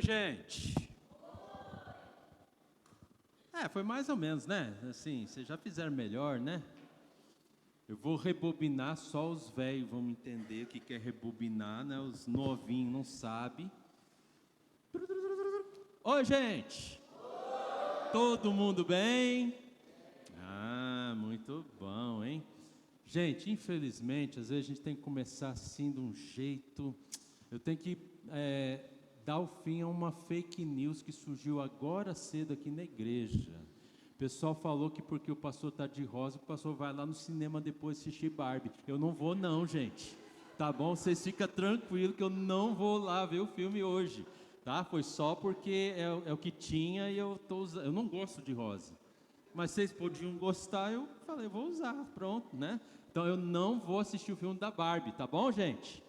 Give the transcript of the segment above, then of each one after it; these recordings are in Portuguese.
Oi, gente. Foi mais ou menos, né? Assim, vocês já fizeram melhor, né? Eu vou rebobinar, só os velhos vão entender o que é rebobinar, né? Os novinhos não sabem. Oi, gente. Todo mundo bem? Muito bom, hein? Gente, infelizmente, às vezes a gente tem que começar assim de um jeito. Eu tenho que dar o fim a uma fake news que surgiu agora cedo aqui na igreja. O pessoal falou que porque o pastor está de rosa, o pastor vai lá no cinema depois assistir Barbie. Eu não vou não, gente. Tá bom? Vocês ficam tranquilos que eu não vou lá ver o filme hoje. Tá? Foi só porque é o que tinha e eu tô usando. Eu não gosto de rosa. Mas vocês podiam gostar, eu falei, vou usar, pronto, né? Então eu não vou assistir o filme da Barbie, tá bom, gente?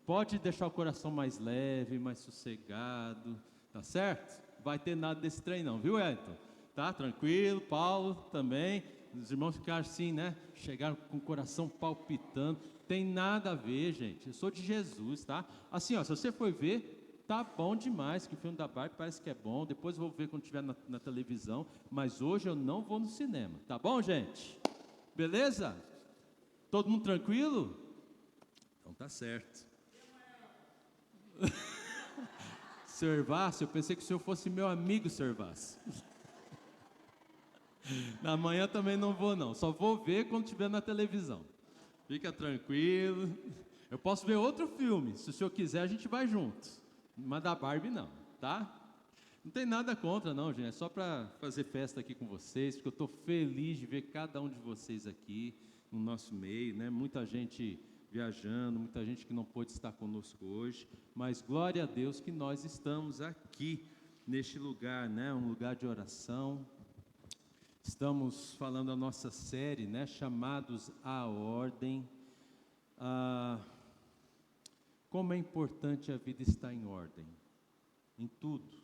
Pode deixar o coração mais leve, mais sossegado, tá certo? Vai ter nada desse trem não, viu, Elton? Tá? Tranquilo, Paulo também. Os irmãos ficaram assim, né? Chegaram com o coração palpitando. Tem nada a ver, gente. Eu sou de Jesus, tá? Assim, ó, se você for ver, tá bom demais, que o filme da Barbie parece que é bom. Depois eu vou ver quando estiver na televisão. Mas hoje eu não vou no cinema. Tá bom, gente? Beleza? Todo mundo tranquilo? Então tá certo. Sr. Vácio, eu pensei que o senhor fosse meu amigo, Sr. Vácio. Na manhã também não vou não. Só vou ver quando estiver na televisão. Fica tranquilo. Eu posso ver outro filme. Se o senhor quiser, a gente vai junto. Mas da Barbie não, tá? Não tem nada contra não, gente. É só para fazer festa aqui com vocês, porque eu estou feliz de ver cada um de vocês aqui no nosso meio, né? Muita gente viajando, muita gente que não pôde estar conosco hoje, mas glória a Deus que nós estamos aqui neste lugar, né? Um lugar de oração. Estamos falando a nossa série, né? Chamados à ordem. Como é importante a vida estar em ordem, em tudo.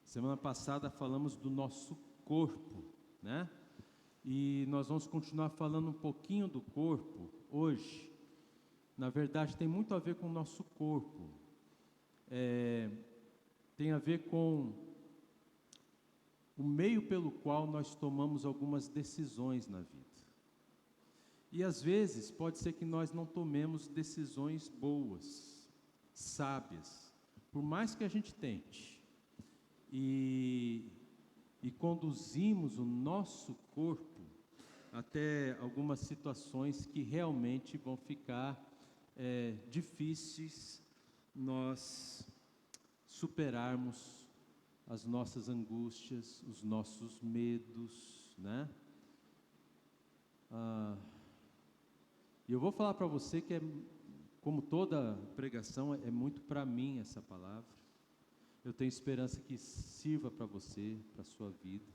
Semana passada falamos do nosso corpo, né? E nós vamos continuar falando um pouquinho do corpo hoje. Na verdade, tem muito a ver com o nosso corpo. Tem a ver com o meio pelo qual nós tomamos algumas decisões na vida. E às vezes pode ser que nós não tomemos decisões boas, sábias, por mais que a gente tente. E conduzimos o nosso corpo até algumas situações que realmente vão ficar difíceis nós superarmos as nossas angústias, os nossos medos, né? E eu vou falar para você que como toda pregação, é muito para mim essa palavra. Eu tenho esperança que sirva para você, para a sua vida.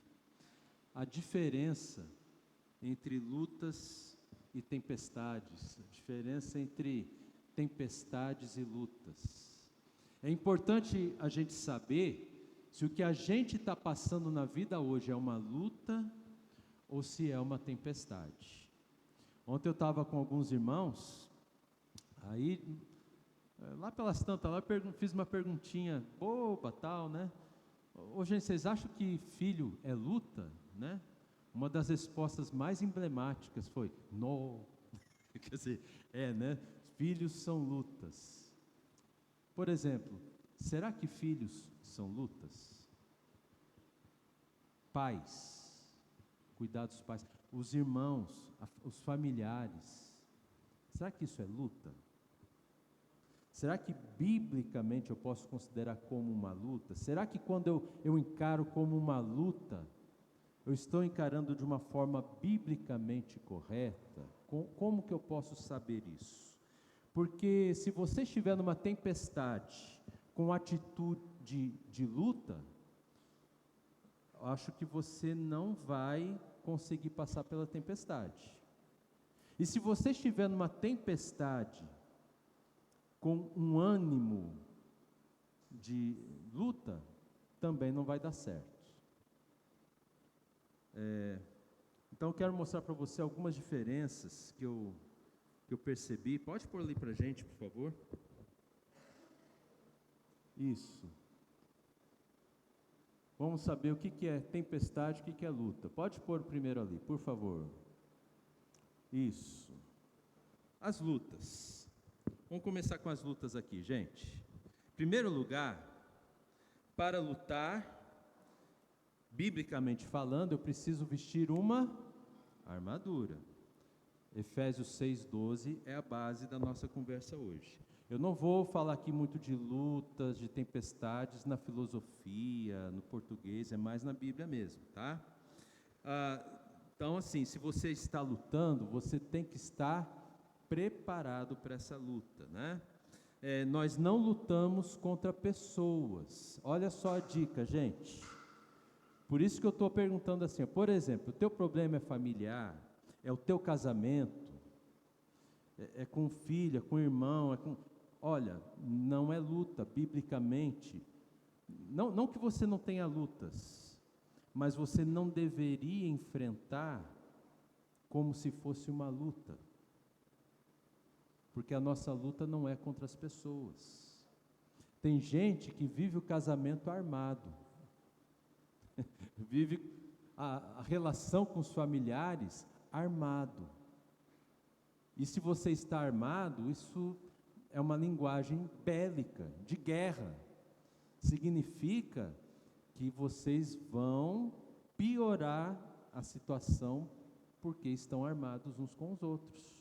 A diferença entre lutas e tempestades, a diferença entre tempestades e lutas. É importante a gente saber se o que a gente está passando na vida hoje é uma luta ou se é uma tempestade. Ontem eu estava com alguns irmãos, aí lá pelas tantas, lá eu fiz uma perguntinha boba, tal, né? Ô, gente, vocês acham que filho é luta, né? Uma das respostas mais emblemáticas foi, não. Quer dizer, né? Filhos são lutas. Por exemplo, será que filhos são lutas? Pais, cuidar dos pais, os irmãos, os familiares, será que isso é luta? Será que biblicamente eu posso considerar como uma luta? Será que quando eu encaro como uma luta, eu estou encarando de uma forma biblicamente correta? Como que eu posso saber isso? Porque se você estiver numa tempestade com atitude de luta, eu acho que você não vai conseguir passar pela tempestade. E se você estiver numa tempestade com um ânimo de luta, também não vai dar certo. Então eu quero mostrar para você algumas diferenças que eu percebi. Pode pôr ali para a gente, por favor? Isso. Vamos saber o que que é tempestade, o que que é luta. Pode pôr o primeiro ali, por favor. Isso. As lutas. Vamos começar com as lutas aqui, gente. Em primeiro lugar, para lutar, biblicamente falando, eu preciso vestir uma armadura. Efésios 6:12 é a base da nossa conversa hoje. Eu não vou falar aqui muito de lutas, de tempestades na filosofia, no português, é mais na Bíblia mesmo, tá? Então, assim, se você está lutando, você tem que estar preparado para essa luta, né? Nós não lutamos contra pessoas. Olha só a dica, gente. Por isso que eu estou perguntando assim, por exemplo, o teu problema é familiar, é o teu casamento, é com filho, é com irmão, olha, não é luta, biblicamente, não que você não tenha lutas, mas você não deveria enfrentar como se fosse uma luta, porque a nossa luta não é contra as pessoas. Tem gente que vive o casamento armado, vive a relação com os familiares armado. E se você está armado, isso é uma linguagem bélica, de guerra. Significa que vocês vão piorar a situação porque estão armados uns com os outros.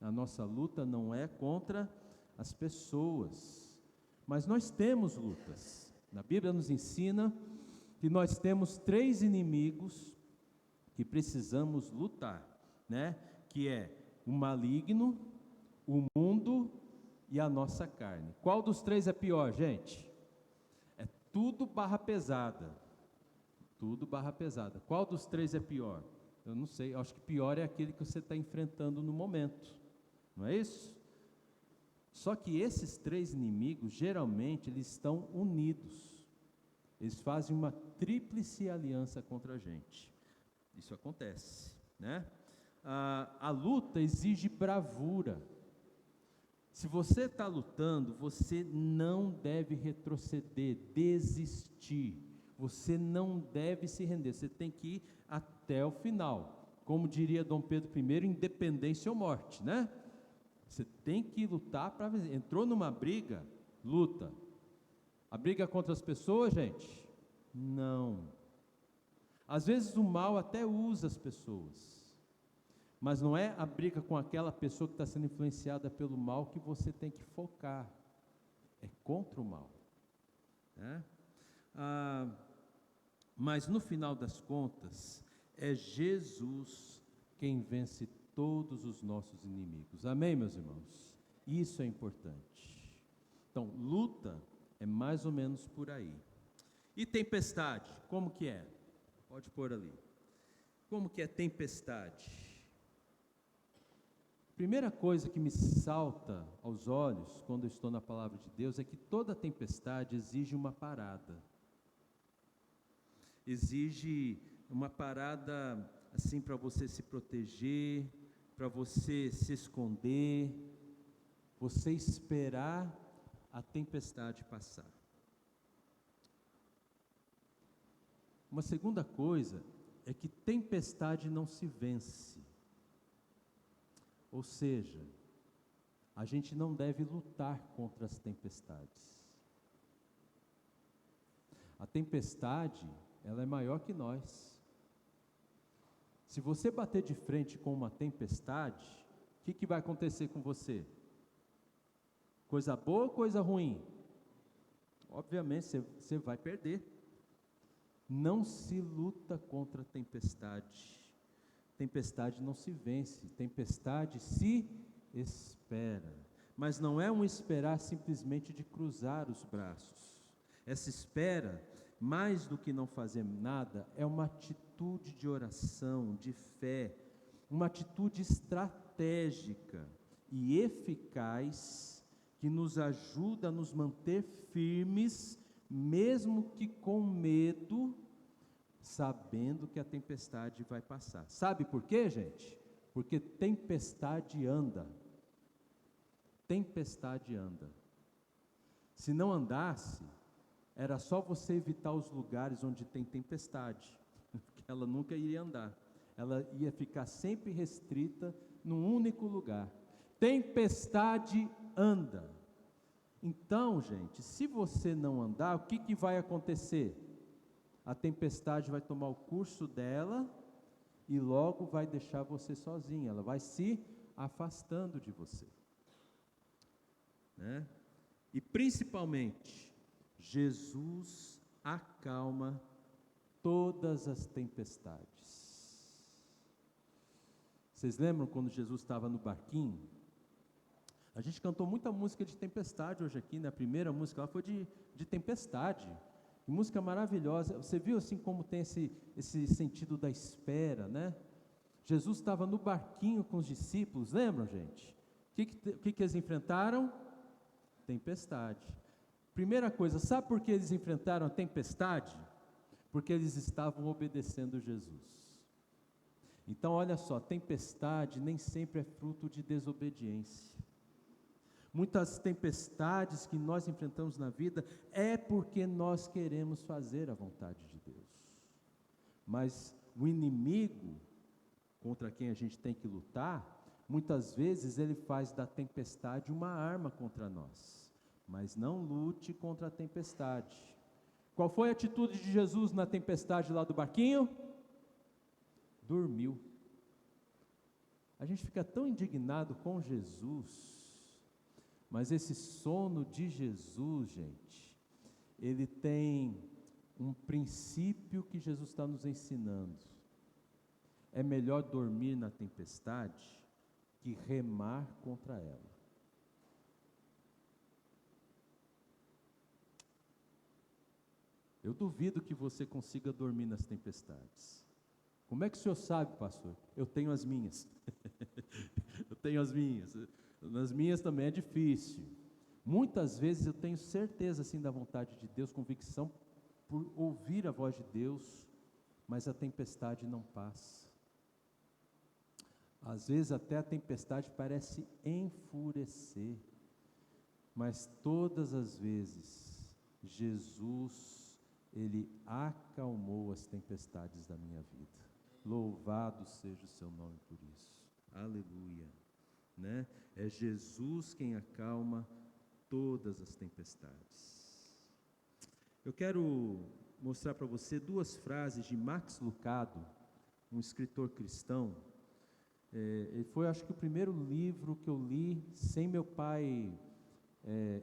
A nossa luta não é contra as pessoas, mas nós temos lutas. Na Bíblia nos ensina que nós temos 3 inimigos que precisamos lutar, né? Que é o maligno, o mundo e a nossa carne. Qual dos 3 é pior, gente? É tudo barra pesada. Tudo barra pesada. Qual dos 3 é pior? Eu não sei, eu acho que pior é aquele que você está enfrentando no momento. Não é isso? Só que esses 3 inimigos, geralmente, eles estão unidos. Eles fazem uma tríplice aliança contra a gente. Isso acontece, né? A luta exige bravura. Se você está lutando, você não deve retroceder, desistir. Você não deve se render, você tem que ir até o final. Como diria Dom Pedro I, independência ou morte, né? Você tem que lutar para vencer. Entrou numa briga, luta. A briga contra as pessoas, gente? Não. Às vezes o mal até usa as pessoas, mas não é a briga com aquela pessoa que está sendo influenciada pelo mal que você tem que focar, é contra o mal, né? Mas no final das contas, é Jesus quem vence todos os nossos inimigos, amém, meus irmãos? Isso é importante. Então, luta é mais ou menos por aí. E tempestade, como que é? Pode pôr ali. Como que é tempestade? Primeira coisa que me salta aos olhos quando eu estou na palavra de Deus é que toda tempestade exige uma parada. Exige uma parada assim para você se proteger, para você se esconder, você esperar a tempestade passar. Uma segunda coisa é que tempestade não se vence. Ou seja, a gente não deve lutar contra as tempestades. A tempestade, ela é maior que nós. Se você bater de frente com uma tempestade, o que vai acontecer com você? Coisa boa ou coisa ruim? Obviamente, você vai perder. Não se luta contra a tempestade. Tempestade não se vence, tempestade se espera. Mas não é um esperar simplesmente de cruzar os braços. Essa espera, mais do que não fazer nada, é uma atitude de oração, de fé, uma atitude estratégica e eficaz que nos ajuda a nos manter firmes, mesmo que com medo, sabendo que a tempestade vai passar. Sabe por quê, gente? Porque tempestade anda. Tempestade anda. Se não andasse, era só você evitar os lugares onde tem tempestade, que ela nunca iria andar. Ela ia ficar sempre restrita num único lugar. Tempestade anda. Então, gente, se você não andar, o que vai acontecer? A tempestade vai tomar o curso dela e logo vai deixar você sozinho. Ela vai se afastando de você, né? E principalmente, Jesus acalma todas as tempestades. Vocês lembram quando Jesus estava no barquinho? A gente cantou muita música de tempestade hoje aqui, né? A primeira música lá foi de tempestade. Que música maravilhosa. Você viu assim como tem esse sentido da espera, né? Jesus estava no barquinho com os discípulos, lembram, gente? O que eles enfrentaram? Tempestade. Primeira coisa, sabe por que eles enfrentaram a tempestade? Porque eles estavam obedecendo Jesus. Então, olha só, tempestade nem sempre é fruto de desobediência. Muitas tempestades que nós enfrentamos na vida é porque nós queremos fazer a vontade de Deus. Mas o inimigo contra quem a gente tem que lutar, muitas vezes ele faz da tempestade uma arma contra nós. Mas não lute contra a tempestade. Qual foi a atitude de Jesus na tempestade lá do barquinho? Dormiu. A gente fica tão indignado com Jesus, mas esse sono de Jesus, gente, ele tem um princípio que Jesus está nos ensinando. É melhor dormir na tempestade que remar contra ela. Eu duvido que você consiga dormir nas tempestades. Como é que o senhor sabe, pastor? Eu tenho as minhas. Eu tenho as minhas. Nas minhas também é difícil. Muitas vezes eu tenho certeza assim da vontade de Deus, convicção por ouvir a voz de Deus, mas a tempestade não passa. Às vezes até a tempestade parece enfurecer, mas todas as vezes Jesus, Ele acalmou as tempestades da minha vida. Louvado seja o seu nome por isso. Aleluia. Né? É Jesus quem acalma todas as tempestades. Eu quero mostrar para você duas frases de Max Lucado, um escritor cristão. Ele foi, acho que, o primeiro livro que eu li sem meu pai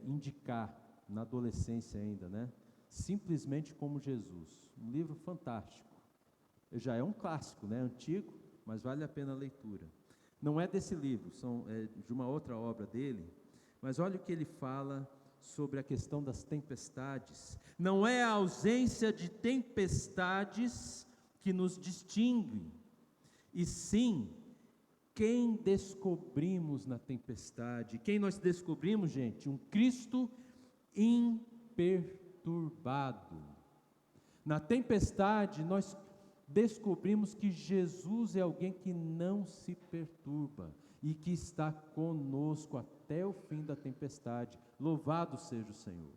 indicar, na adolescência ainda, né? Simplesmente como Jesus. Um livro fantástico. Já é um clássico, né? Antigo, mas vale a pena a leitura. Não é desse livro, é de uma outra obra dele, mas olha o que ele fala sobre a questão das tempestades. Não é a ausência de tempestades que nos distingue, e sim quem descobrimos na tempestade. Quem nós descobrimos, gente? Um Cristo imperturbado. Na tempestade nós descobrimos que Jesus é alguém que não se perturba e que está conosco até o fim da tempestade. Louvado seja o Senhor.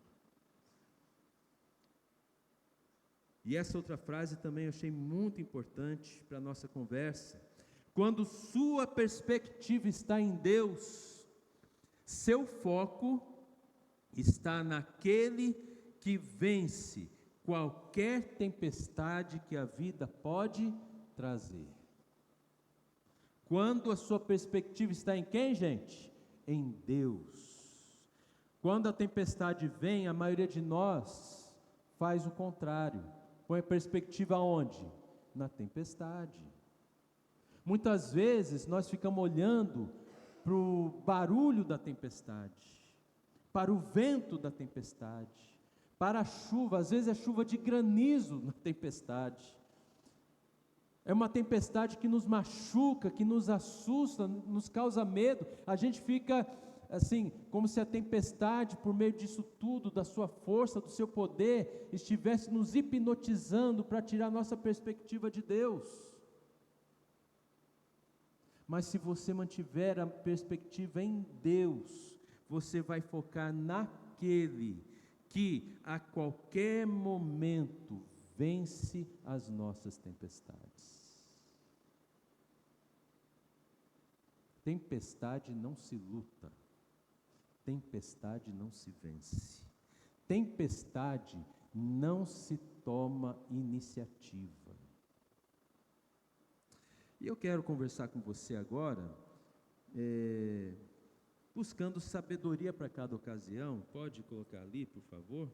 E essa outra frase também eu achei muito importante para a nossa conversa. Quando sua perspectiva está em Deus, seu foco está naquele que vence qualquer tempestade que a vida pode trazer. Quando a sua perspectiva está em quem, gente? Em Deus. Quando a tempestade vem, a maioria de nós faz o contrário. Põe a perspectiva onde? Na tempestade. Muitas vezes nós ficamos olhando para o barulho da tempestade, para o vento da tempestade, para a chuva. Às vezes é chuva de granizo na tempestade. É uma tempestade que nos machuca, que nos assusta, nos causa medo. A gente fica assim, como se a tempestade, por meio disso tudo, da sua força, do seu poder, estivesse nos hipnotizando para tirar nossa perspectiva de Deus. Mas se você mantiver a perspectiva em Deus, você vai focar naquele que a qualquer momento vence as nossas tempestades. Tempestade não se luta, tempestade não se vence, tempestade não se toma iniciativa. E eu quero conversar com você agora, buscando sabedoria para cada ocasião. Pode colocar ali, por favor?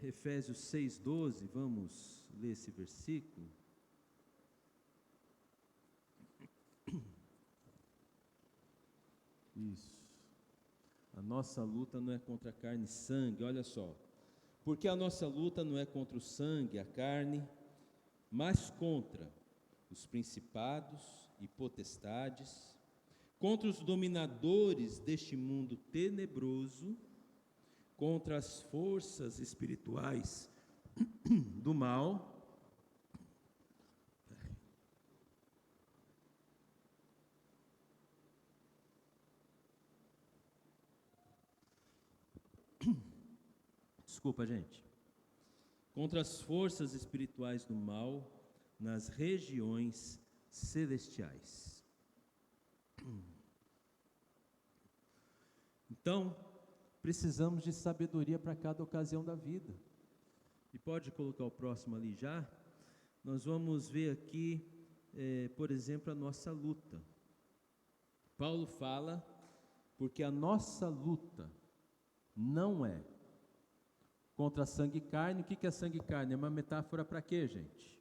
Efésios 6,12, vamos ler esse versículo. Isso. A nossa luta não é contra carne e sangue, olha só. Porque a nossa luta não é contra o sangue, a carne, mas contra os principados e potestades, contra os dominadores deste mundo tenebroso, contra as forças espirituais do mal. Desculpa, gente. Contra as forças espirituais do mal nas regiões celestiais. Então, precisamos de sabedoria para cada ocasião da vida. E pode colocar o próximo ali já. Nós vamos ver aqui, por exemplo, a nossa luta. Paulo fala, porque a nossa luta não é contra sangue e carne. O que é sangue e carne? É uma metáfora para quê, gente?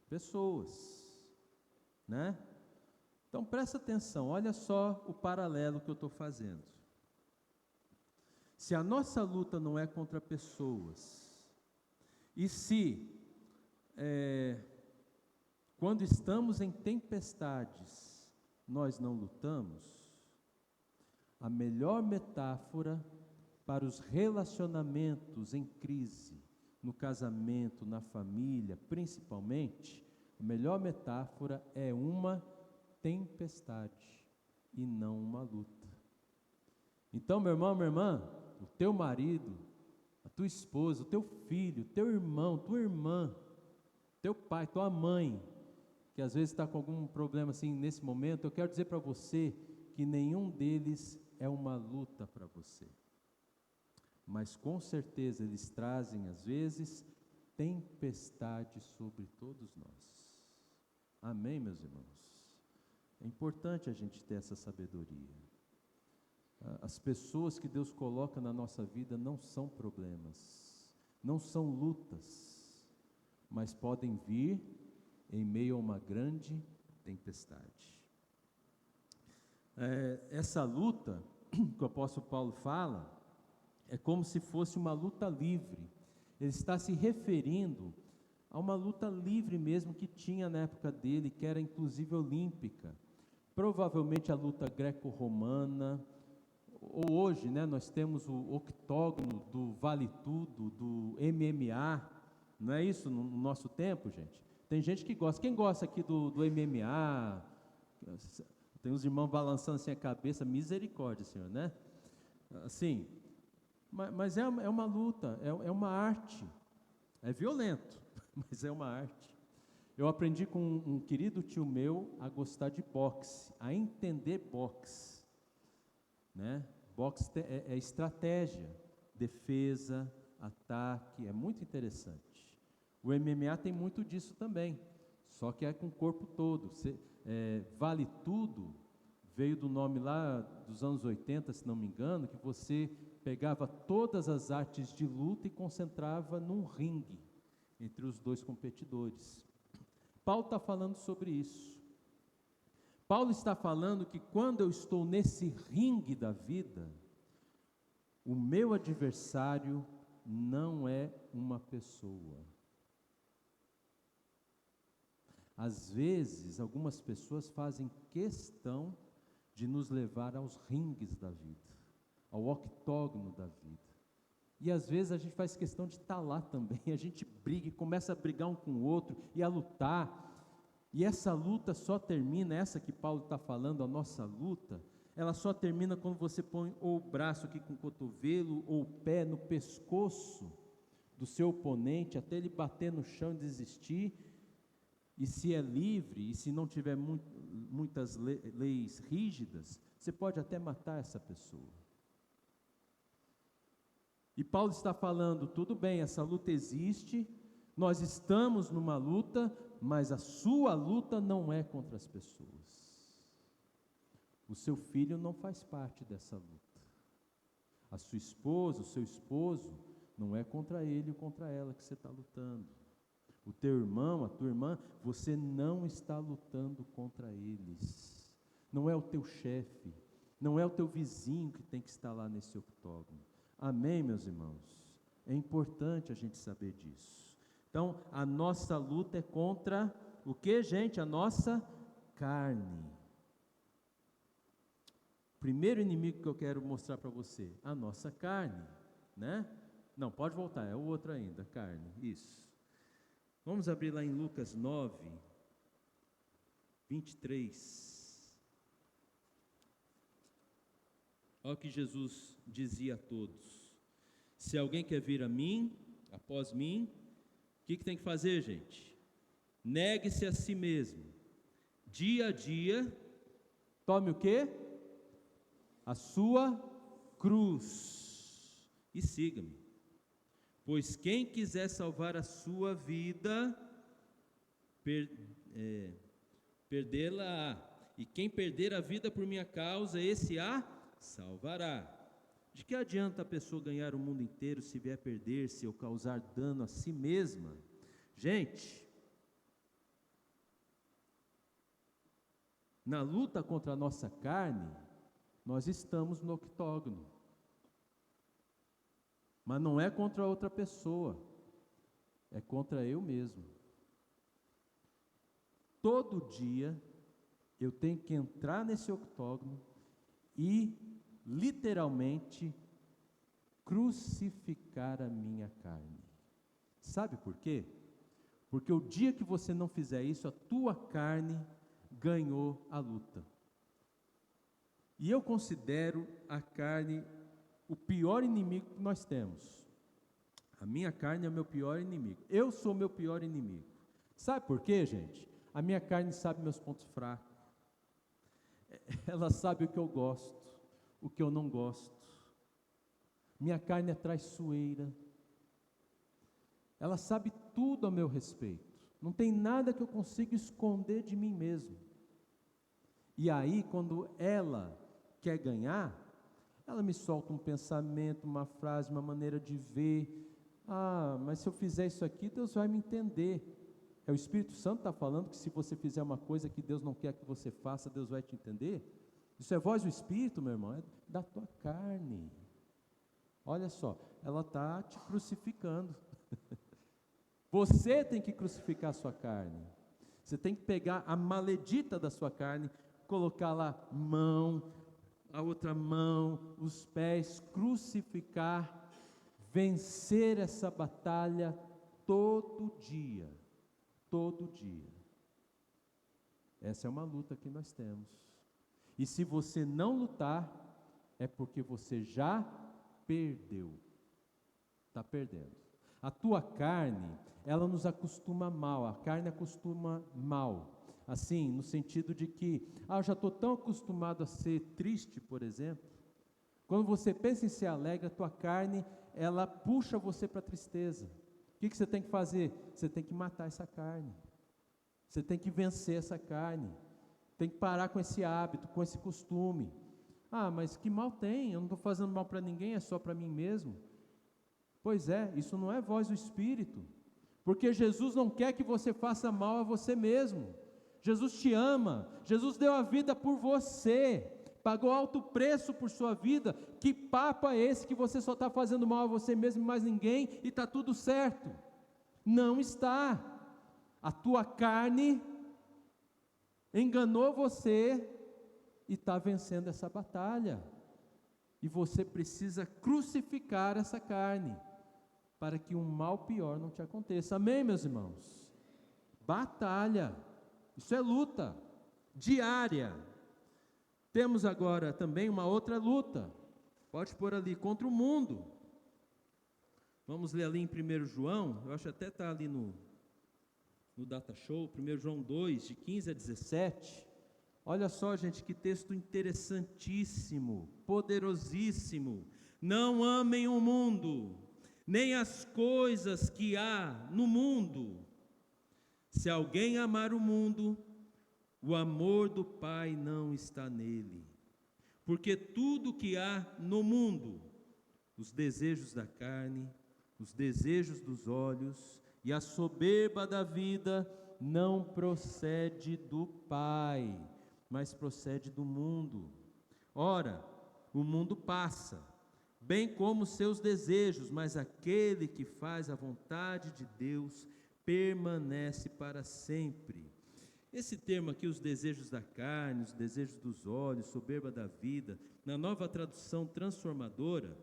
Pessoas, né? Então presta atenção, olha só o paralelo que eu estou fazendo. Se a nossa luta não é contra pessoas, e se quando estamos em tempestades nós não lutamos, a melhor metáfora para os relacionamentos em crise, no casamento, na família, principalmente, a melhor metáfora é uma tempestade e não uma luta. Então, meu irmão, minha irmã, o teu marido, a tua esposa, o teu filho, o teu irmão, tua irmã, teu pai, tua mãe, que às vezes está com algum problema assim nesse momento, eu quero dizer para você que nenhum deles é uma luta para você. Mas com certeza eles trazem, às vezes, tempestade sobre todos nós. Amém, meus irmãos? É importante a gente ter essa sabedoria. As pessoas que Deus coloca na nossa vida não são problemas, não são lutas, mas podem vir em meio a uma grande tempestade. Essa luta que o apóstolo Paulo fala, é como se fosse uma luta livre. Ele está se referindo a uma luta livre mesmo que tinha na época dele, que era inclusive olímpica. Provavelmente a luta greco-romana, ou hoje, né, nós temos o octógono do Vale Tudo, do MMA, não é isso no nosso tempo, gente? Tem gente que gosta. Quem gosta aqui do MMA? Tem os irmãos balançando assim a cabeça, misericórdia, Senhor, né? Assim, mas é uma luta, é uma arte, é violento, mas é uma arte. Eu aprendi com um querido tio meu a gostar de boxe, a entender boxe, né? Boxe é estratégia, defesa, ataque, é muito interessante. O MMA tem muito disso também, só que é com o corpo todo. Vale Tudo veio do nome lá dos anos 80, se não me engano, que você pegava todas as artes de luta e concentrava num ringue entre os dois competidores. Paulo está falando sobre isso. Paulo está falando que quando eu estou nesse ringue da vida, o meu adversário não é uma pessoa. Às vezes, algumas pessoas fazem questão de nos levar aos ringues da vida, ao octógono da vida. E às vezes a gente faz questão de estar lá também, a gente briga e começa a brigar um com o outro e a lutar. E essa luta só termina, essa que Paulo está falando, a nossa luta, ela só termina quando você põe ou o braço aqui com o cotovelo, ou o pé no pescoço do seu oponente, até ele bater no chão e desistir. E se é livre, e se não tiver muitas leis rígidas, você pode até matar essa pessoa. E Paulo está falando, tudo bem, essa luta existe, nós estamos numa luta, mas a sua luta não é contra as pessoas. O seu filho não faz parte dessa luta. A sua esposa, o seu esposo, não é contra ele ou contra ela que você está lutando. O teu irmão, a tua irmã, você não está lutando contra eles. Não é o teu chefe, não é o teu vizinho que tem que estar lá nesse octógono. Amém, meus irmãos? É importante a gente saber disso. Então, a nossa luta é contra o que, gente? A nossa carne. Primeiro inimigo que eu quero mostrar para você, a nossa carne, né? Não, pode voltar, é o outro ainda, carne, isso. Vamos abrir lá em Lucas 9, 23. Olha o que Jesus dizia a todos: se alguém quer vir a mim, após mim, o que tem que fazer, gente? Negue-se a si mesmo, dia a dia, tome o quê? A sua cruz, e siga-me. Pois quem quiser salvar a sua vida, perdê-la-á. E quem perder a vida por minha causa, esse a salvará. De que adianta a pessoa ganhar o mundo inteiro se vier perder-se ou causar dano a si mesma? Gente, na luta contra a nossa carne, nós estamos no octógono. Mas não é contra outra pessoa, é contra eu mesmo. Todo dia eu tenho que entrar nesse octógono e literalmente crucificar a minha carne. Sabe por quê? Porque o dia que você não fizer isso, a tua carne ganhou a luta. E eu considero a carne o pior inimigo que nós temos. A minha carne é o meu pior inimigo. Eu sou o meu pior inimigo. Sabe por quê, gente? A minha carne sabe meus pontos fracos. Ela sabe o que eu gosto, o que eu não gosto. Minha carne é traiçoeira. Ela sabe tudo a meu respeito. Não tem nada que eu consiga esconder de mim mesmo. E aí, quando ela quer ganhar, ela me solta um pensamento, uma frase, uma maneira de ver. Ah, mas se eu fizer isso aqui, Deus vai me entender. É o Espírito Santo que está falando que se você fizer uma coisa que Deus não quer que você faça, Deus vai te entender? Isso é voz do Espírito, meu irmão, é da tua carne. Olha só, ela está te crucificando. Você tem que crucificar a sua carne. Você tem que pegar a maledita da sua carne, colocar lá mão, a outra mão, os pés, crucificar, vencer essa batalha todo dia, todo dia. Essa é uma luta que nós temos. E se você não lutar, é porque você já perdeu. Está perdendo. A tua carne, ela nos acostuma mal, a carne acostuma mal. Assim, no sentido de que, eu já estou tão acostumado a ser triste, por exemplo. Quando você pensa em ser alegre, a tua carne, ela puxa você para a tristeza. O que você tem que fazer? Você tem que matar essa carne. Você tem que vencer essa carne. Tem que parar com esse hábito, com esse costume. Ah, mas que mal tem? Eu não estou fazendo mal para ninguém, é só para mim mesmo. Pois é, isso não é voz do Espírito. Porque Jesus não quer que você faça mal a você mesmo. Jesus te ama, Jesus deu a vida por você, pagou alto preço por sua vida. Que papo é esse que você só está fazendo mal a você mesmo e mais ninguém e está tudo certo? Não está. A tua carne enganou você e está vencendo essa batalha. E você precisa crucificar essa carne para que um mal pior não te aconteça. Amém, meus irmãos? Batalha. Isso é luta diária. Temos agora também uma outra luta, pode pôr ali, contra o mundo. Vamos ler ali em 1 João, eu acho até está ali no Data Show, 1 João 2, de 15 a 17. Olha só, gente, que texto interessantíssimo, poderosíssimo. Não amem o mundo, nem as coisas que há no mundo. Se alguém amar o mundo, o amor do Pai não está nele. Porque tudo que há no mundo, os desejos da carne, os desejos dos olhos e a soberba da vida, não procede do Pai, mas procede do mundo. Ora, o mundo passa, bem como seus desejos, mas aquele que faz a vontade de Deus permanece para sempre. Esse termo aqui, os desejos da carne, os desejos dos olhos, soberba da vida, na Nova Tradução Transformadora,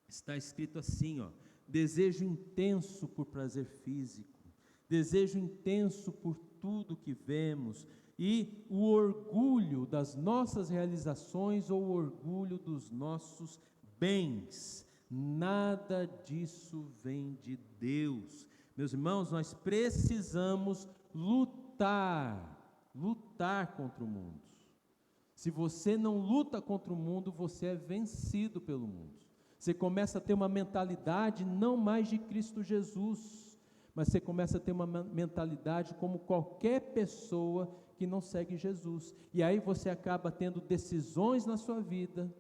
está escrito assim, desejo intenso por prazer físico, desejo intenso por tudo que vemos, e o orgulho das nossas realizações ou o orgulho dos nossos bens. Nada disso vem de Deus. Meus irmãos, nós precisamos lutar contra o mundo. Se você não luta contra o mundo, você é vencido pelo mundo. Você começa a ter uma mentalidade não mais de Cristo Jesus, mas você começa a ter uma mentalidade como qualquer pessoa que não segue Jesus. E aí você acaba tendo decisões na sua vida,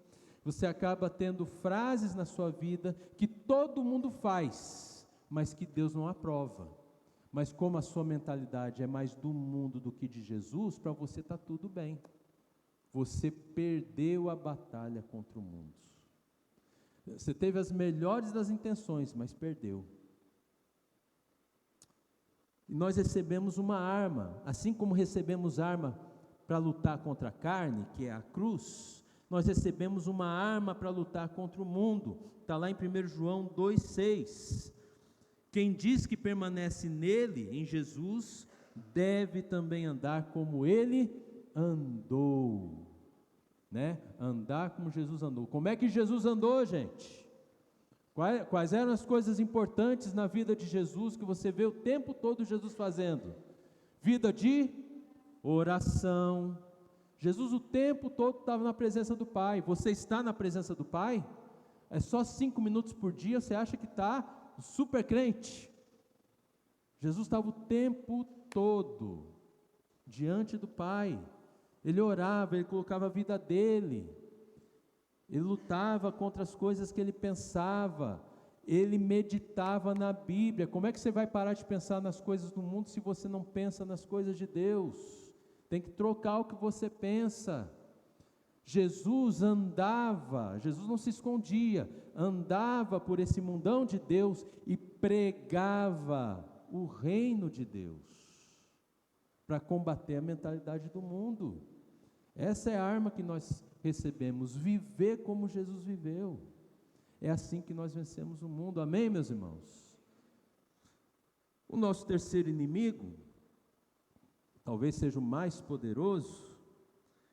você acaba tendo frases na sua vida que todo mundo faz, mas que Deus não aprova. Mas como a sua mentalidade é mais do mundo do que de Jesus, para você está tudo bem. Você perdeu a batalha contra o mundo. Você teve as melhores das intenções, mas perdeu. E nós recebemos uma arma, assim como recebemos arma para lutar contra a carne, que é a cruz, nós recebemos uma arma para lutar contra o mundo. Está lá em 1 João 2,6. Quem diz que permanece nele, em Jesus, deve também andar como ele andou, né? Andar como Jesus andou. Como é que Jesus andou, gente? Quais eram as coisas importantes na vida de Jesus que você vê o tempo todo Jesus fazendo? Vida de oração. Jesus o tempo todo estava na presença do Pai. Você está na presença do Pai? É só 5 minutos por dia, você acha que está super crente? Jesus estava o tempo todo diante do Pai. Ele orava, ele colocava a vida dele, ele lutava contra as coisas que ele pensava, ele meditava na Bíblia. Como é que você vai parar de pensar nas coisas do mundo se você não pensa nas coisas de Deus? Tem que trocar o que você pensa. Jesus andava, Jesus não se escondia, andava por esse mundão de Deus e pregava o reino de Deus, para combater a mentalidade do mundo. Essa é a arma que nós recebemos, viver como Jesus viveu. É assim que nós vencemos o mundo, amém, meus irmãos? O nosso terceiro inimigo, talvez seja o mais poderoso,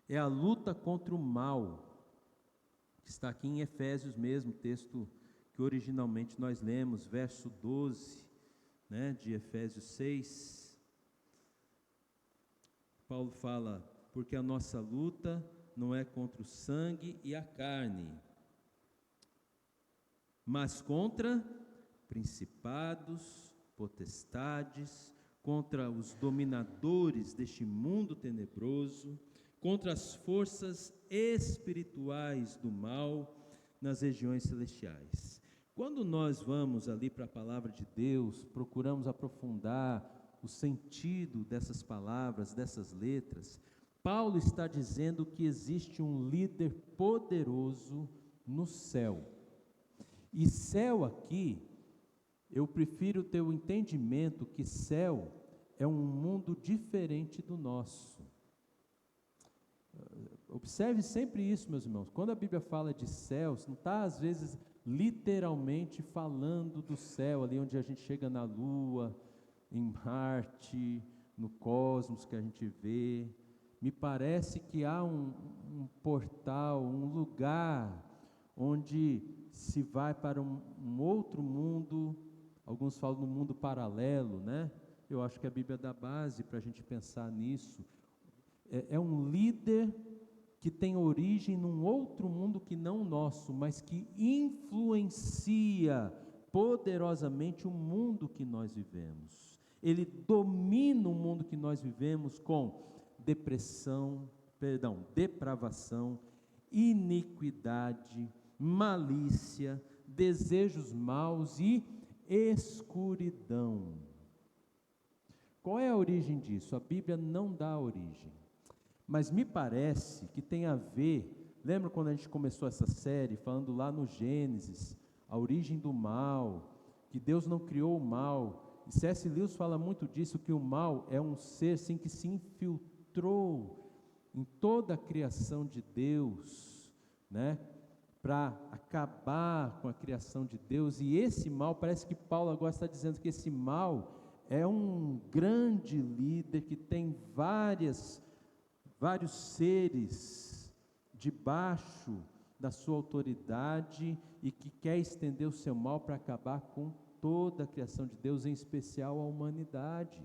é a luta contra o mal, que está aqui em Efésios mesmo, texto que originalmente nós lemos, verso 12, de Efésios 6, Paulo fala, porque a nossa luta não é contra o sangue e a carne, mas contra principados, potestades, contra os dominadores deste mundo tenebroso, contra as forças espirituais do mal nas regiões celestiais. Quando nós vamos ali para a palavra de Deus, procuramos aprofundar o sentido dessas palavras, dessas letras, Paulo está dizendo que existe um líder poderoso no céu. E céu aqui, eu prefiro ter o entendimento que céu é um mundo diferente do nosso. Observe sempre isso, meus irmãos. Quando a Bíblia fala de céus, não está às vezes literalmente falando do céu, ali onde a gente chega na Lua, em Marte, no cosmos que a gente vê. Me parece que há um portal, um lugar onde se vai para um outro mundo. Alguns falam no mundo paralelo, né? Eu acho que a Bíblia dá base para a gente pensar nisso. É um líder que tem origem num outro mundo que não o nosso, mas que influencia poderosamente o mundo que nós vivemos. Ele domina o mundo que nós vivemos com depravação, iniquidade, malícia, desejos maus e escuridão. Qual é a origem disso? A Bíblia não dá a origem, mas me parece que tem a ver. Lembra quando a gente começou essa série falando lá no Gênesis, a origem do mal, que Deus não criou o mal, e C.S. Lewis fala muito disso, que o mal é um ser assim, que se infiltrou em toda a criação de Deus, né, para acabar com a criação de Deus. E esse mal, parece que Paulo agora está dizendo que esse mal é um grande líder que tem vários seres debaixo da sua autoridade e que quer estender o seu mal para acabar com toda a criação de Deus, em especial a humanidade.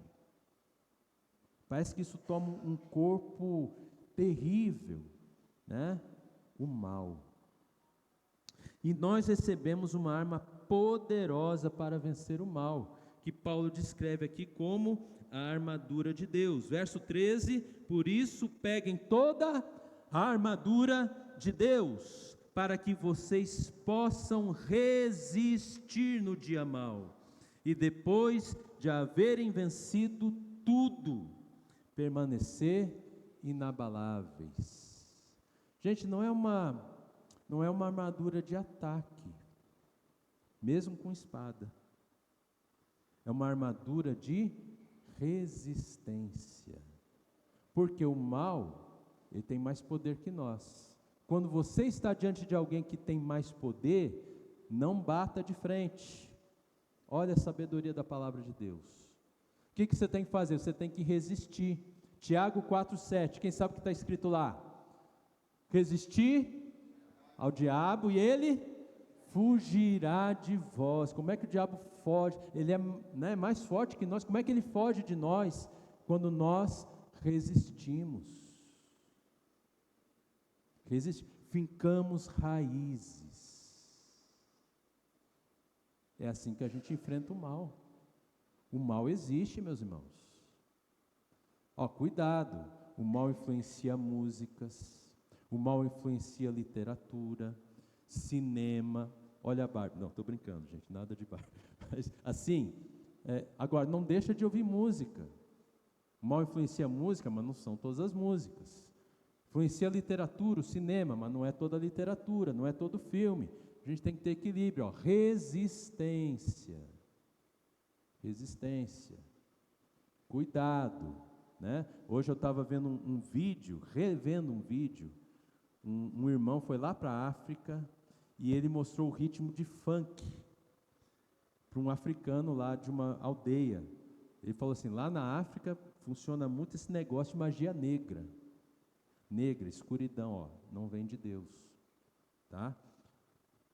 Parece que isso toma um corpo terrível, né? O mal. E nós recebemos uma arma poderosa para vencer o mal, que Paulo descreve aqui como a armadura de Deus. Verso 13: por isso peguem toda a armadura de Deus, para que vocês possam resistir no dia mau, e depois de haverem vencido tudo, permanecer inabaláveis. Gente, não é uma armadura de ataque, mesmo com espada. É uma armadura de resistência, porque o mal, ele tem mais poder que nós. Quando você está diante de alguém que tem mais poder, não bata de frente. Olha a sabedoria da palavra de Deus. O que você tem que fazer? Você tem que resistir. Tiago 4,7, quem sabe o que está escrito lá? Resistir ao diabo e ele fugirá de vós. Como é que o diabo foge? Ele é, né, mais forte que nós. Como é que ele foge de nós? Quando nós resistimos. Fincamos raízes. É assim que a gente enfrenta o mal. O mal existe, meus irmãos. Cuidado, o mal influencia músicas, o mal influencia literatura, cinema. Olha a Barbie. Não, estou brincando, gente, nada de Barbie. Mas, assim, agora, não deixa de ouvir música. O mal influencia a música, mas não são todas as músicas. Influencia a literatura, o cinema, mas não é toda a literatura, não é todo filme. A gente tem que ter equilíbrio. Resistência. Cuidado, né? Hoje eu estava vendo revendo um vídeo. Um irmão foi lá para a África e ele mostrou o ritmo de funk para um africano lá de uma aldeia. Ele falou assim: lá na África funciona muito esse negócio de magia negra. Escuridão, não vem de Deus, tá?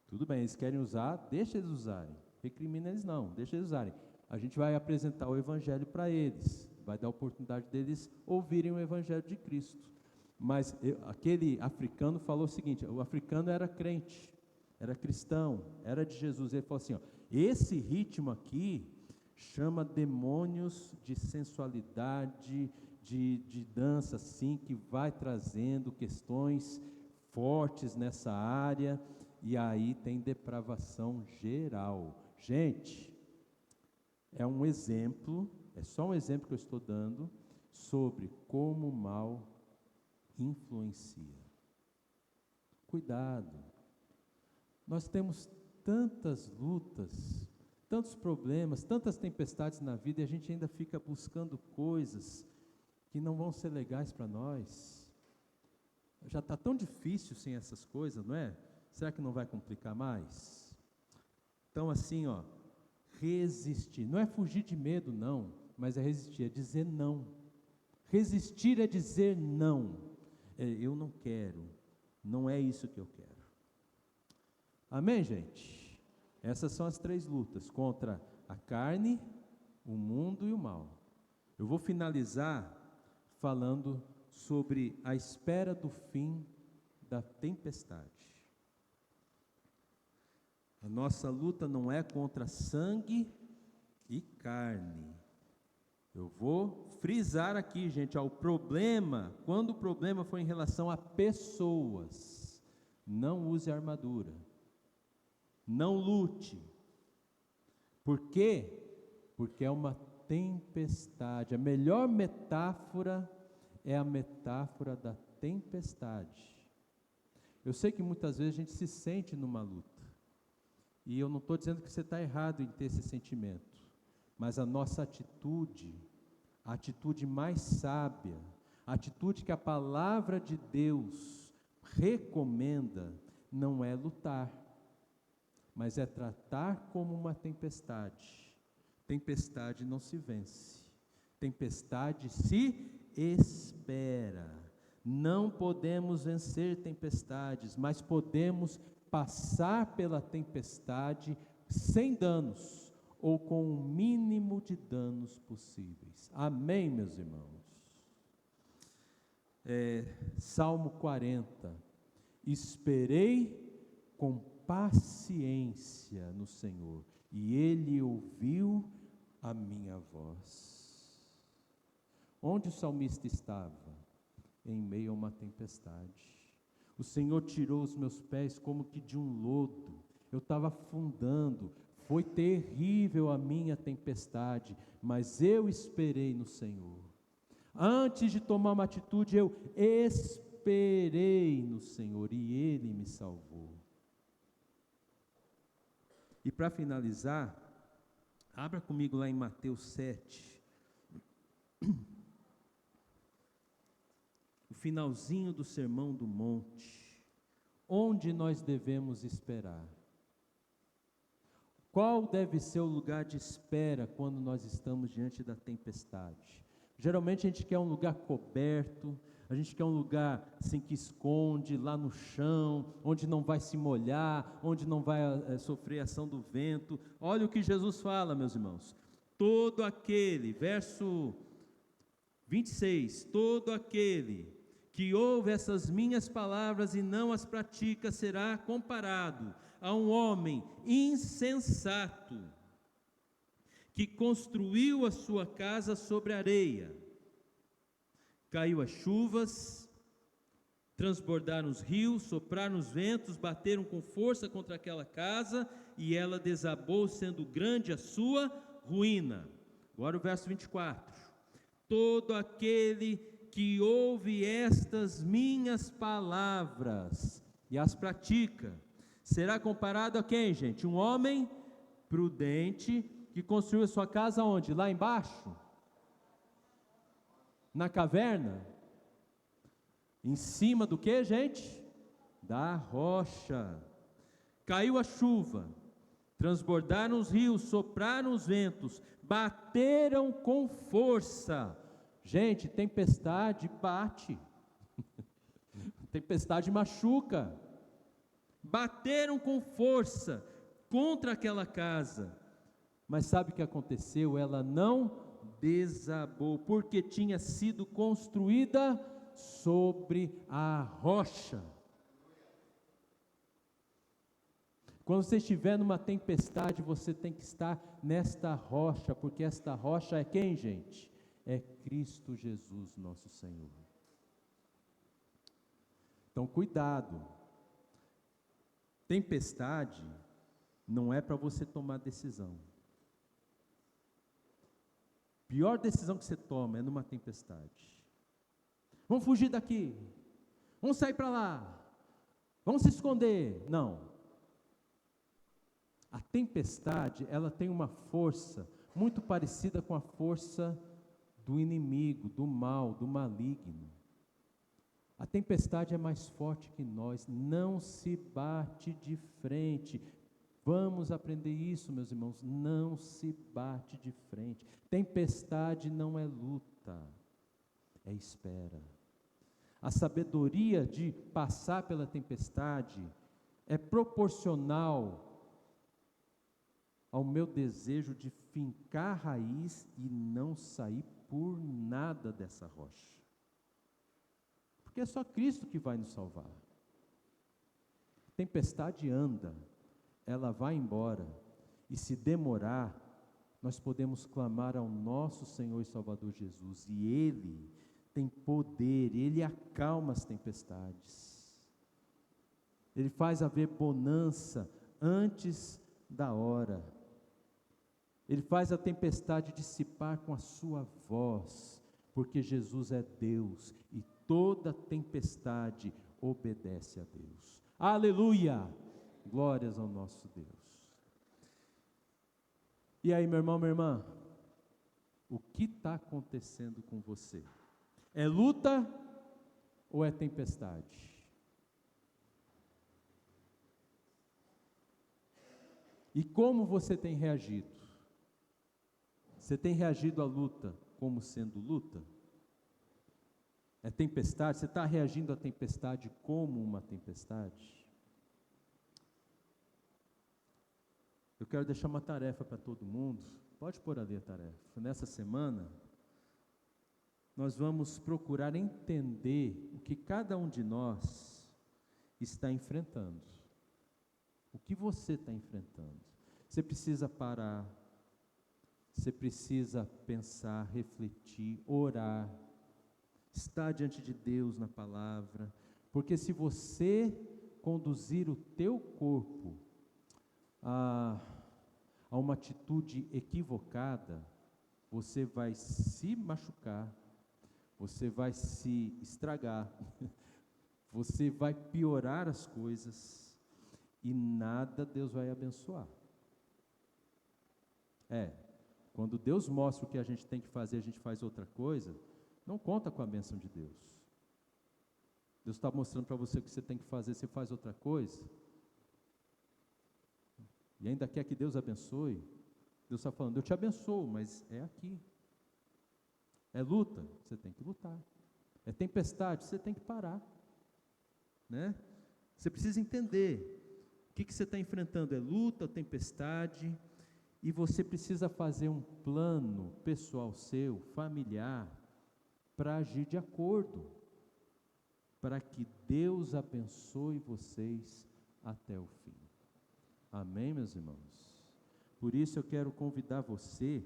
Tudo bem, eles querem usar, deixa eles usarem, recrimina eles não, deixa eles usarem. A gente vai apresentar o Evangelho para eles, vai dar a oportunidade deles ouvirem o Evangelho de Cristo. Mas aquele africano falou o seguinte: o africano era crente, era cristão, era de Jesus. Ele falou assim: esse ritmo aqui chama demônios de sensualidade, de dança, assim, que vai trazendo questões fortes nessa área, e aí tem depravação geral. Gente, é um exemplo, é só um exemplo que eu estou dando sobre como o mal influencia. Cuidado. Nós temos tantas lutas, tantos problemas, tantas tempestades na vida, e a gente ainda fica buscando coisas que não vão ser legais para nós. Já está tão difícil sem essas coisas, não é? Será que não vai complicar mais? Então, assim, resistir. Não é fugir de medo, não, mas é resistir, é dizer não. Resistir é dizer não. Eu não quero, não é isso que eu quero. Amém, gente? Essas são as 3 lutas, contra a carne, o mundo e o mal. Eu vou finalizar falando sobre a espera do fim da tempestade. A nossa luta não é contra sangue e carne. Eu vou frisar aqui, gente, o problema, quando o problema for em relação a pessoas, não use armadura, não lute. Por quê? Porque é uma tempestade. A melhor metáfora é a metáfora da tempestade. Eu sei que muitas vezes a gente se sente numa luta, e eu não estou dizendo que você está errado em ter esse sentimento, mas a nossa atitude, a atitude mais sábia, a atitude que a palavra de Deus recomenda, não é lutar, mas é tratar como uma tempestade. Tempestade não se vence, tempestade se espera. Não podemos vencer tempestades, mas podemos passar pela tempestade sem danos, ou com o mínimo de danos possíveis. Amém, meus irmãos? Salmo 40. Esperei com paciência no Senhor, e Ele ouviu a minha voz. Onde o salmista estava? Em meio a uma tempestade. O Senhor tirou os meus pés como que de um lodo. Eu estava afundando. Foi terrível a minha tempestade, mas eu esperei no Senhor. Antes de tomar uma atitude, eu esperei no Senhor e Ele me salvou. E para finalizar, abra comigo lá em Mateus 7. O finalzinho do Sermão do Monte. Onde nós devemos esperar? Qual deve ser o lugar de espera quando nós estamos diante da tempestade? Geralmente a gente quer um lugar coberto, a gente quer um lugar assim que esconde, lá no chão, onde não vai se molhar, onde não vai sofrer a ação do vento. Olha o que Jesus fala, meus irmãos. Todo aquele, verso 26, todo aquele que ouve essas minhas palavras e não as pratica será comparado a um homem insensato que construiu a sua casa sobre areia. Caiu as chuvas, transbordaram os rios, sopraram os ventos, bateram com força contra aquela casa e ela desabou, sendo grande a sua ruína. Agora o verso 24. Todo aquele que ouve estas minhas palavras e as pratica, será comparado a quem, gente? Um homem prudente que construiu a sua casa onde? Lá embaixo? Na caverna? Em cima do que, gente? Da rocha. Caiu a chuva, transbordaram os rios, sopraram os ventos, bateram com força. Gente, tempestade bate. Tempestade machuca. Bateram com força contra aquela casa, mas sabe o que aconteceu? Ela não desabou, porque tinha sido construída sobre a rocha. Quando você estiver numa tempestade, você tem que estar nesta rocha, porque esta rocha é quem, gente? É Cristo Jesus, nosso Senhor. Então, cuidado. Tempestade não é para você tomar decisão. Pior decisão que você toma é numa tempestade. Vamos fugir daqui. Vamos sair para lá. Vamos se esconder. Não. A tempestade, ela tem uma força muito parecida com a força do inimigo, do mal, do maligno. A tempestade é mais forte que nós, não se bate de frente. Vamos aprender isso, meus irmãos, não se bate de frente. Tempestade não é luta. é espera. A sabedoria de passar pela tempestade é proporcional ao meu desejo de fincar raiz e não sair por nada dessa rocha. Porque é só Cristo que vai nos salvar. A tempestade anda, ela vai embora, e se demorar, nós podemos clamar ao nosso Senhor e Salvador Jesus, e Ele tem poder, Ele acalma as tempestades, Ele faz haver bonança antes da hora, Ele faz a tempestade dissipar com a sua voz, porque Jesus é Deus, e toda tempestade obedece a Deus. Aleluia! Glórias ao nosso Deus. E aí, meu irmão, minha irmã, o que está acontecendo com você? É luta ou é tempestade? E como você tem reagido? Você tem reagido à luta como sendo luta? É tempestade? Você está reagindo à tempestade como uma tempestade? Eu quero deixar uma tarefa para todo mundo. Pode pôr ali a tarefa. Nessa semana, nós vamos procurar entender o que cada um de nós está enfrentando. O que você está enfrentando? Você precisa parar, você precisa pensar, refletir, orar, estar diante de Deus na palavra, porque se você conduzir o teu corpo a uma atitude equivocada, você vai se machucar, você vai se estragar, você vai piorar as coisas, e nada Deus vai abençoar. Quando Deus mostra o que a gente tem que fazer, a gente faz outra coisa, não conta com a bênção de Deus. Deus está mostrando para você o que você tem que fazer, você faz outra coisa, e ainda quer que Deus abençoe. Deus está falando, eu te abençoo, mas é aqui. É luta, você tem que lutar. É tempestade, você tem que parar, né? Você precisa entender o que você está enfrentando, é luta, tempestade, e você precisa fazer um plano pessoal seu, familiar, para agir de acordo, para que Deus abençoe vocês até o fim. Amém, meus irmãos? Por isso eu quero convidar você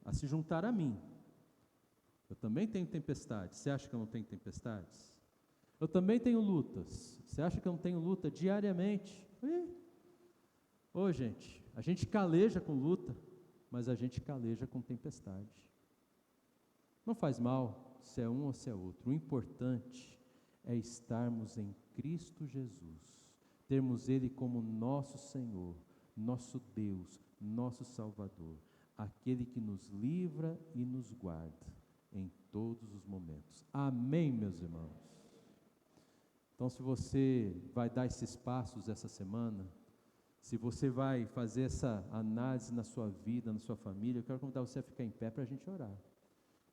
a se juntar a mim. Eu também tenho tempestades. Você acha que eu não tenho tempestades? Eu também tenho lutas. Você acha que eu não tenho luta diariamente? Gente, a gente caleja com luta, mas a gente caleja com tempestade. Não faz mal se é um ou se é outro. O importante é estarmos em Cristo Jesus, termos Ele como nosso Senhor, nosso Deus, nosso Salvador, aquele que nos livra e nos guarda em todos os momentos. Amém, meus irmãos? Então, se você vai dar esses passos essa semana, se você vai fazer essa análise na sua vida, na sua família, eu quero convidar você a ficar em pé para a gente orar.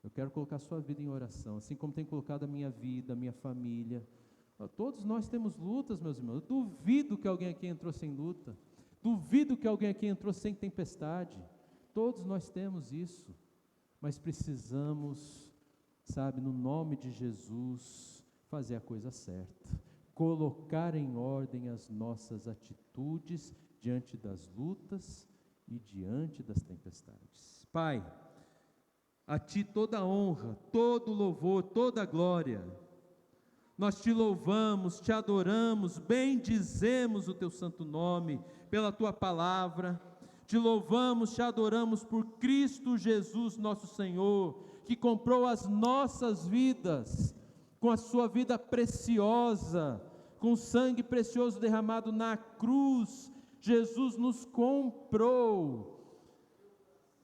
Eu quero colocar a sua vida em oração, assim como tenho colocado a minha vida, a minha família. Todos nós temos lutas, meus irmãos. Eu duvido que alguém aqui entrou sem luta. Duvido que alguém aqui entrou sem tempestade. Todos nós temos isso. Mas precisamos, no nome de Jesus, fazer a coisa certa. Colocar em ordem as nossas atitudes diante das lutas e diante das tempestades. Pai, a Ti toda a honra, todo o louvor, toda a glória. Nós Te louvamos, Te adoramos, bendizemos o Teu santo nome, pela Tua palavra. Te louvamos, Te adoramos por Cristo Jesus nosso Senhor, que comprou as nossas vidas, com a Sua vida preciosa, com o sangue precioso derramado na cruz. Jesus nos comprou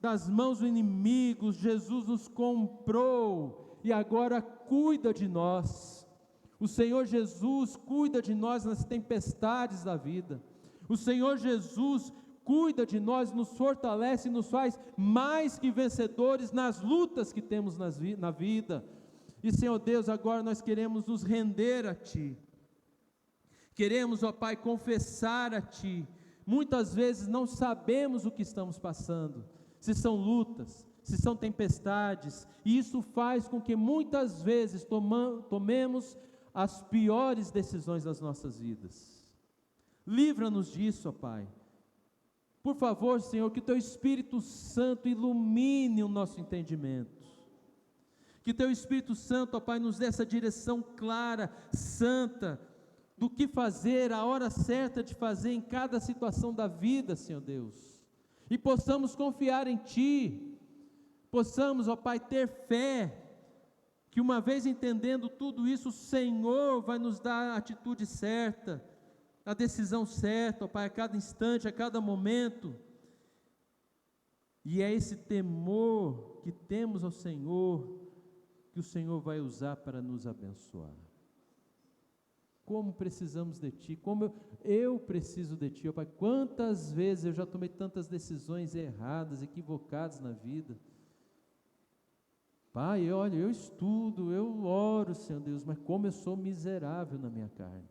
das mãos do inimigo, Jesus nos comprou, e agora cuida de nós. O Senhor Jesus cuida de nós nas tempestades da vida. O Senhor Jesus cuida de nós, nos fortalece e nos faz mais que vencedores nas lutas que temos na vida. E Senhor Deus, agora nós queremos nos render a Ti, queremos, ó Pai, confessar a Ti. Muitas vezes não sabemos o que estamos passando, se são lutas, se são tempestades, e isso faz com que muitas vezes tomemos as piores decisões das nossas vidas. Livra-nos disso, ó Pai. Por favor, Senhor, que o Teu Espírito Santo ilumine o nosso entendimento, que Teu Espírito Santo, ó Pai, nos dê essa direção clara, santa, do que fazer, a hora certa de fazer em cada situação da vida, Senhor Deus, e possamos confiar em Ti, possamos, ó Pai, ter fé, que uma vez entendendo tudo isso, o Senhor vai nos dar a atitude certa, a decisão certa, ó Pai, a cada instante, a cada momento, e é esse temor que temos ao Senhor, que o Senhor vai usar para nos abençoar. Como precisamos de Ti, como eu preciso de Ti, ó Pai. Quantas vezes eu já tomei tantas decisões erradas, equivocadas na vida. Pai, olha, eu estudo, eu oro, Senhor Deus, mas como eu sou miserável na minha carne.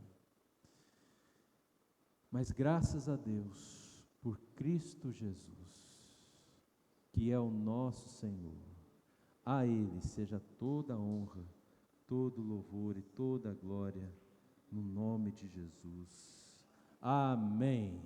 Mas graças a Deus, por Cristo Jesus, que é o nosso Senhor, a Ele seja toda a honra, todo o louvor e toda a glória, no nome de Jesus. Amém.